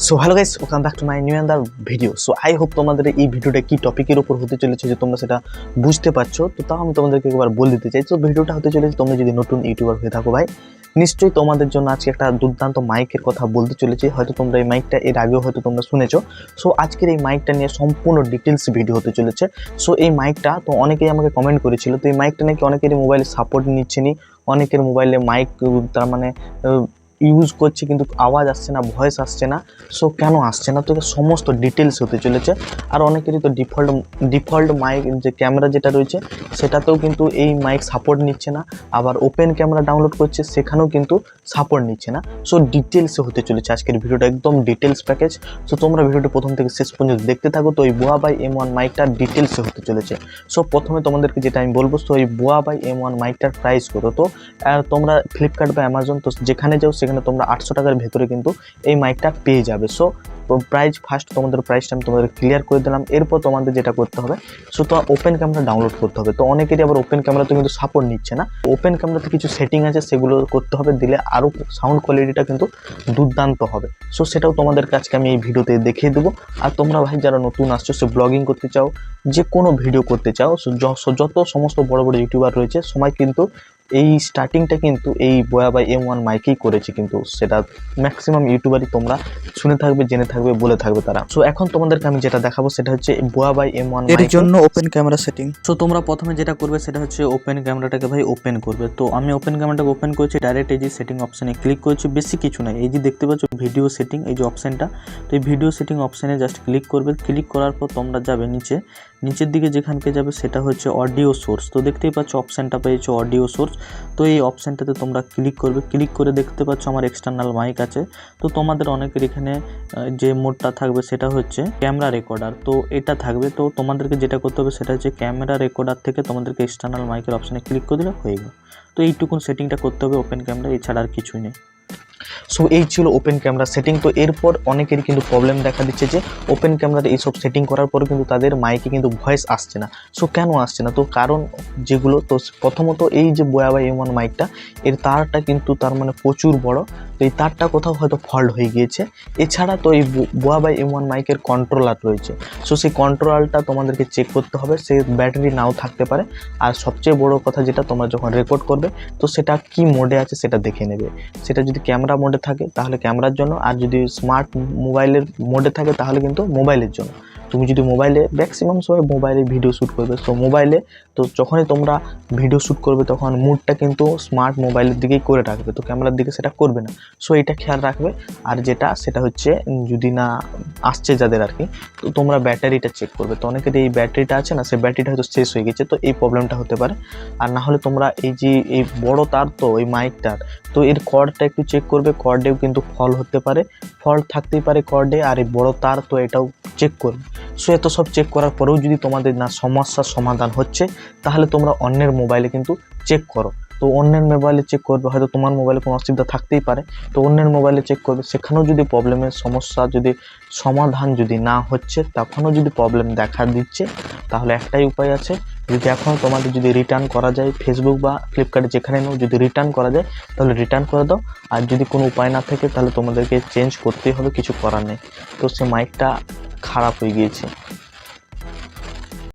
So hello guys, welcome back to my new another video. So I hope তোমাদের এই ভিডিওটা কি টপিকের উপর হতে চলেছে যে তোমরা সেটা বুঝতে পারছো। তো তাও আমি তোমাদেরকে একবার বলে দিতে চাই। তো ভিডিওটা হতে চলেছে, তোমরা যদি নতুন ইউটিউবার হয়ে থাকো ভাই, নিশ্চয়ই তোমাদের জন্য আজকে একটা দুর্দান্ত মাইকের কথা বলতে চলেছি। হয়তো তোমরা এই মাইকটা এর আগেও হয়তো তোমরা শুনেছো। সো আজকের এই মাইকটা নিয়ে সম্পূর্ণ ডিটেলস ভিডিও হতে চলেছে। সো এই মাইকটা তো অনেকেই আমাকে কমেন্ট করেছিল, তো এই মাইকটা নাকি অনেকেরই মোবাইলে সাপোর্ট নিচ্ছে নি, অনেকের মোবাইলে মাইক তার মানে ইউজ করছে কিন্তু আওয়াজ আসছে না, ভয়েস আসছে না। সো কেন আসছে না, তো এটা সমস্ত ডিটেলস হতে চলেছে। আর অনেকেরই তো ডিফল্ট মাইক যে ক্যামেরা যেটা রয়েছে সেটাতেও কিন্তু এই মাইক সাপোর্ট নিচ্ছে না, আবার ওপেন ক্যামেরা ডাউনলোড করছে সেখানেও কিন্তু সাপোর্ট নিচ্ছে না। সো ডিটেলসে হতে চলেছে আজকের ভিডিওটা, একদম ডিটেলস প্যাকেজ। সো তোমরা ভিডিওটি প্রথম থেকে শেষ পর্যন্ত দেখতে থাকো। তো এই হুয়াওয়াই M1 মাইকটা ডিটেলসে হতে চলেছে। সো প্রথমে তোমাদেরকে যেটা আমি বলবো, তো এই হুয়াওয়াই M1 মাইকটার প্রাইস কত। তো তোমরা ফ্লিপকার্ট বা অ্যামাজন তো যেখানে যাও সেখানে তোমরা 800 টাকার ভেতরে কিন্তু এই মাইকটা পেয়ে যাবে। সো প্রাইস ফার্স্ট তোমাদের প্রাইসটা আমি তোমাদের ক্লিয়ার করে দিলাম। এরপর তোমাদের যেটা করতে হবে, সো তো ওপেন ক্যামেরা ডাউনলোড করতে হবে। তো অনেকেরই আবার ওপেন ক্যামেরাতে কিন্তু সাপোর্ট নিচ্ছে না। ওপেন ক্যামেরাতে কিছু সেটিং আছে, সেগুলো করতে হবে, দিলে আরও সাউন্ড কোয়ালিটিটা কিন্তু দুর্দান্ত হবে। সো সেটাও তোমাদের কাছে আমি এই ভিডিওতে দেখিয়ে দেবো। আর তোমরা ভাই যারা নতুন আসছো, সে ব্লগিং করতে চাও, যে কোনো ভিডিও করতে চাও, যত সমস্ত বড় বড় ইউটিউবার রয়েছে সবাই কিন্তু এই স্টার্টিংটা কিন্তু এই হুয়াওয়াই M1 মাইকেই করেছে, কিন্তু সেটা ম্যাক্সিমাম ইউটিউবারই তোমরা শুনে থাকবে, জেনে থাকবে, বলে থাকবে তারা। সো এখন তোমাদেরকে আমি যেটা দেখাবো সেটা হচ্ছে হুয়াওয়াই M1 এর জন্য ওপেন ক্যামেরা সেটিং। সো তোমরা প্রথমে যেটা করবে সেটা হচ্ছে ওপেন ক্যামেরাটাকে ভাই ওপেন করবে। তো আমি ওপেন ক্যামেরাটাকে ওপেন করেছি, ডাইরেক্ট এই যে সেটিং অপশানে ক্লিক করেছি। বেশি কিছু নাই, এই যে দেখতে পাচ্ছ ভিডিও সেটিং, এই যে অপশানটা, তো এই ভিডিও সেটিং অপশানে জাস্ট ক্লিক করবে। ক্লিক করার পর তোমরা যাবে নিচের দিকে, যেখানকে যাবে সেটা হচ্ছে অডিও সোর্স। তো দেখতেই পাচ্ছ অপশানটা পেয়েছো অডিও সোর্স। তো এই অপশানটাতে তোমরা ক্লিক করবে। ক্লিক করে দেখতে পাচ্ছ আমার এক্সটার্নাল মাইক আছে। তো তোমাদের অনেকের এখানে যে মোডটা থাকবে সেটা হচ্ছে ক্যামেরা রেকর্ডার, তো এটা থাকবে। তো তোমাদেরকে যেটা করতে হবে সেটা হচ্ছে ক্যামেরা রেকর্ডার থেকে তোমাদেরকে এক্সটার্নাল মাইকের অপশানে ক্লিক করে দিলে হয়ে গেল। তো এইটুকুন সেটিংটা করতে হবে ওপেন ক্যামেরা, এছাড়া আর কিছুই নেই। সো এই ছিল ওপেন ক্যামেরা সেটিং। তো এরপর অনেকেরই কিন্তু প্রবলেম দেখা দিচ্ছে যে ওপেন ক্যামেরাতে এইসব সেটিং করার পরে কিন্তু তাদের মাইকে কিন্তু ভয়েস আসছে না। সো কেন আসছে না, তো কারণ যেগুলো, তো প্রথমত এই যে হুয়াওয়াই M1 মাইকটা, এর তারটা কিন্তু তার মানে প্রচুর বড়। তো এই তারটা কোথাও হয়তো ফল্ট হয়ে গিয়েছে। এছাড়া তো এই হুয়াওয়াই M1 মাইকের কন্ট্রোলার রয়েছে। সো সেই কন্ট্রোলারটা তোমাদেরকে চেক করতে হবে, সে ব্যাটারি নাও থাকতে পারে। আর সবচেয়ে বড় কথা যেটা, তোমরা যখন রেকর্ড করবে তো সেটা কি মোডে আছে সেটা দেখে নেবে। সেটা যদি ক্যামেরা মোডে থাকে তাহলে ক্যামেরার জন্য, আর যদি স্মার্ট মোবাইলের মোডে থাকে তাহলে কিন্তু মোবাইলের জন্য। তুমি যদি মোবাইলে, ম্যাক্সিমাম সময় মোবাইলে ভিডিও শ্যুট করবে, সো মোবাইলে তো যখনই তোমরা ভিডিও শ্যুট করবে তখন মুডটা কিন্তু স্মার্ট মোবাইলের দিকেই করে রাখবে, তো ক্যামেরার দিকে সেটা করবে না। সো এটা খেয়াল রাখবে। আর যেটা সেটা হচ্ছে যদি না আসছে যাদের আর কি, তো তোমরা ব্যাটারিটা চেক করবে। তো অনেকের এই ব্যাটারিটা আছে না, সেই ব্যাটারিটা হয়তো শেষ হয়ে গেছে, তো এই প্রবলেমটা হতে পারে। আর না হলে তোমরা এই যে এই বড় তার, তো এই মাইকটার তো এর কর্ডটা একটু চেক করবে, কর্ডেও কিন্তু ফল হতে পারে, ফল্ট থাকতেই পারে কর্ডে। আর এই বড় তার তো এটাও চেক করবে। সো এত সব চেক করার পরেও যদি তোমাদের না সমস্যার সমাধান হচ্ছে, তাহলে তোমরা অন্যের মোবাইলে কিন্তু চেক করো। তো অন্যের মোবাইলে চেক করবে, হয়তো তোমার মোবাইলে কোনো অসুবিধা থাকতেই পারে, তো অন্যের মোবাইলে চেক করবে। সেখানেও যদি প্রবলেমের সমস্যা যদি সমাধান যদি না হচ্ছে, তখনও যদি প্রবলেম দেখা দিচ্ছে, তাহলে একটাই উপায় আছে। যদি এখনও তোমাদের যদি রিটার্ন করা যায়, ফেসবুক বা ফ্লিপকার্টে যেখানে নাও, যদি রিটার্ন করা যায় তাহলে রিটার্ন করে দাও। আর যদি কোনো উপায় না থাকে তাহলে তোমাদেরকে চেঞ্জ করতেই হবে, কিছু করার নেই। তো সে মাইকটা খারাপ হয়ে গিয়েছে।